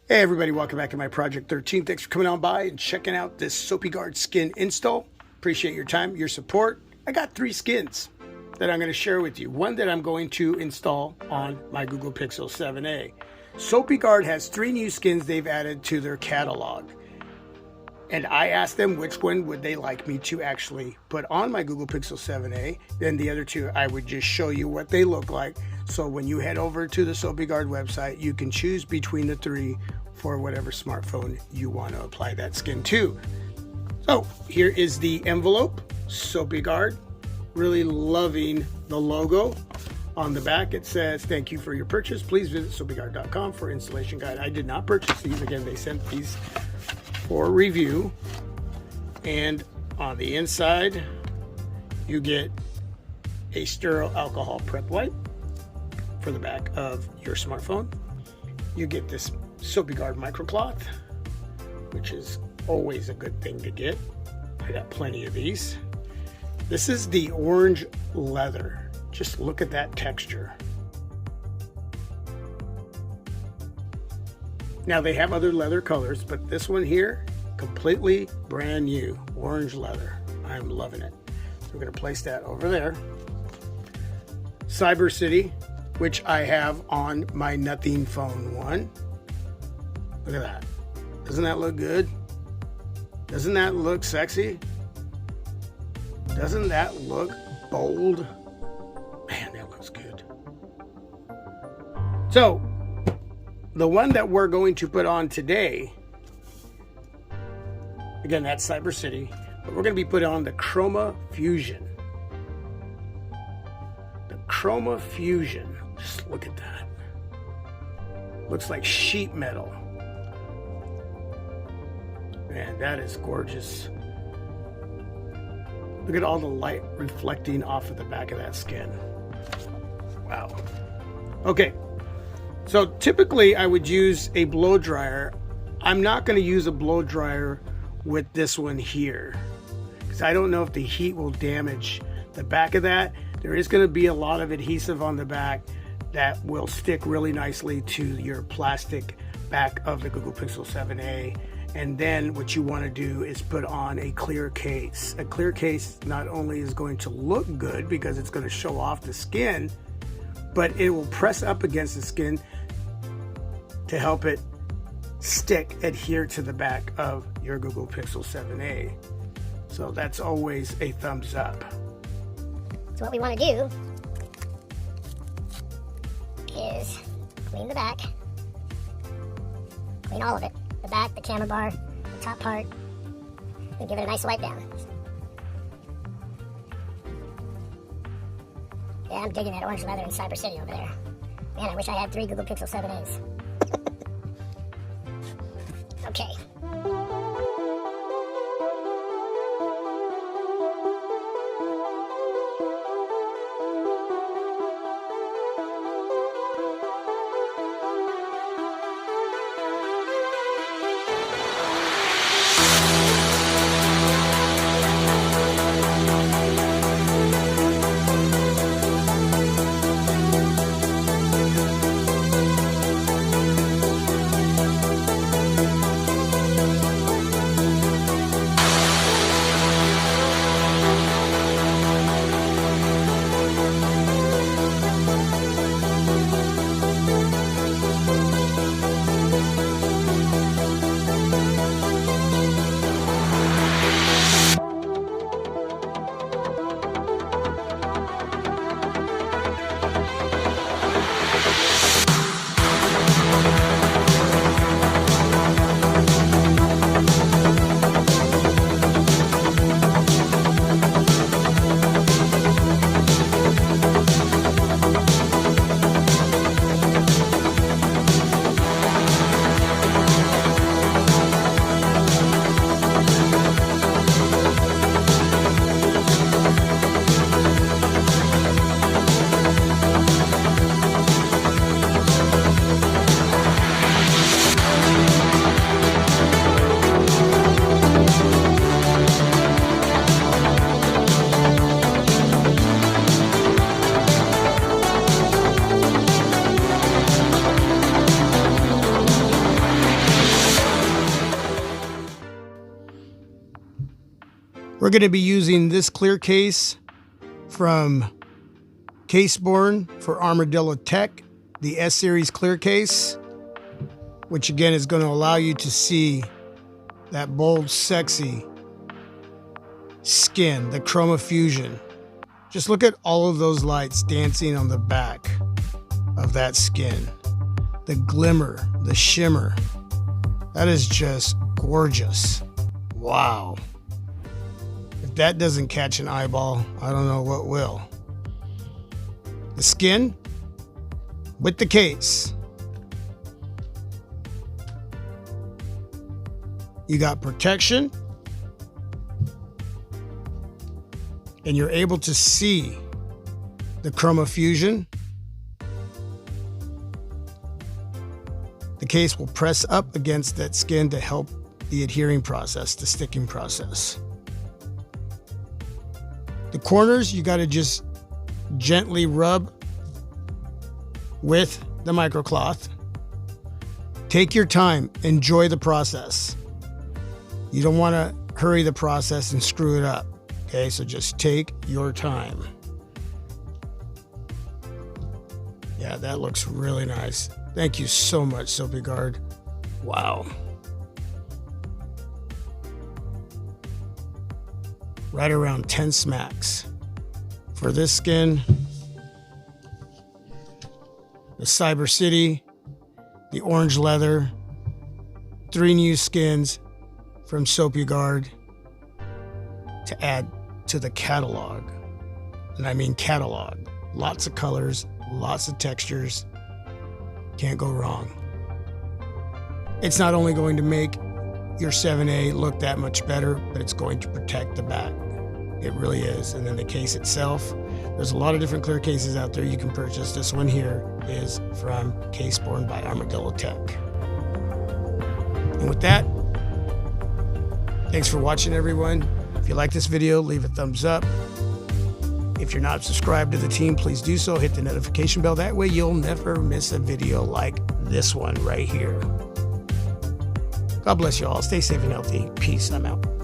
Hey everybody, welcome back to my Project 13. Thanks for coming on by and checking out this Sopiguard skin install. Appreciate your time, your support. I got 3 skins that I'm going to share with you. One that I'm going to install on my Google Pixel 7a. Sopiguard has 3 new skins they've added to their catalog. And I asked them which one would they like me to actually put on my Google Pixel 7a. Then the other 2, I would just show you what they look like. So when you head over to the Sopiguard website, you can choose between the 3 for whatever smartphone you want to apply that skin to. So here is the envelope, Sopiguard. Really loving the logo. On the back it says, "Thank you for your purchase. Please visit Sopiguard.com for installation guide." I did not purchase these. Again, they sent these for review. And on the inside, you get a sterile alcohol prep wipe for the back of your smartphone. You get this Sopiguard microcloth, which is always a good thing to get. I got plenty of these. This is the orange leather. Just look at that texture. Now they have other leather colors, but this one here, completely brand new, orange leather. I'm loving it. So we're gonna place that over there. Cyber City, which I have on my Nothing Phone 1. Look at that. Doesn't that look good? Doesn't that look sexy? Doesn't that look bold? Man, that looks good. So, the one that we're going to put on today, again, that's Cyber City, but we're going to be putting on the Chroma Fusion. The Chroma Fusion. Just look at that. Looks like sheet metal. Man, that is gorgeous. Look at all the light reflecting off of the back of that skin. Wow. Okay, so typically I would use a blow dryer. I'm not going to use a blow dryer with this one here because I don't know if the heat will damage the back of that. There is going to be a lot of adhesive on the back that will stick really nicely to your plastic back of the Google Pixel 7a. And then what you want to do is put on a clear case. A clear case not only is going to look good because it's going to show off the skin, but it will press up against the skin to help it adhere to the back of your Google Pixel 7a. So that's always a thumbs up. So what we want to do is clean the back, clean all of it. The back, the camera bar, the top part, and give it a nice wipe down. Yeah, I'm digging that orange leather in Cyber City over there. Man, I wish I had 3 Google Pixel 7a's. Okay. We're going to be using this clear case from Caseborne for Armadillo Tech, the S-Series clear case, which again is going to allow you to see that bold, sexy skin, the Chroma Fusion. Just look at all of those lights dancing on the back of that skin. The glimmer, the shimmer. That is just gorgeous. Wow. If that doesn't catch an eyeball, I don't know what will. The skin with the case. You got protection, and you're able to see the Chroma Fusion. The case will press up against that skin to help the adhering process, the sticking process. The corners, you got to just gently rub with the microcloth. Take your time, enjoy the process. You don't want to hurry the process and screw it up. Okay, so just take your time. Yeah, that looks really nice. Thank you so much, Sopiguard. Wow. Right around 10 smacks. For this skin, the Cyber City, the orange leather, 3 new skins from Sopiguard to add to the catalog. And I mean catalog. Lots of colors, lots of textures. Can't go wrong. It's not only going to make your 7A look that much better, but it's going to protect the back. It really is. And then the case itself, there's a lot of different clear cases out there you can purchase. This one here is from Caseborne by Armadillo Tech. And with that, thanks for watching, everyone. If you like this video, leave a thumbs up. If you're not subscribed to the team, please do so. Hit the notification bell. That way you'll never miss a video like this one right here. God bless you all. Stay safe and healthy. Peace. I'm out.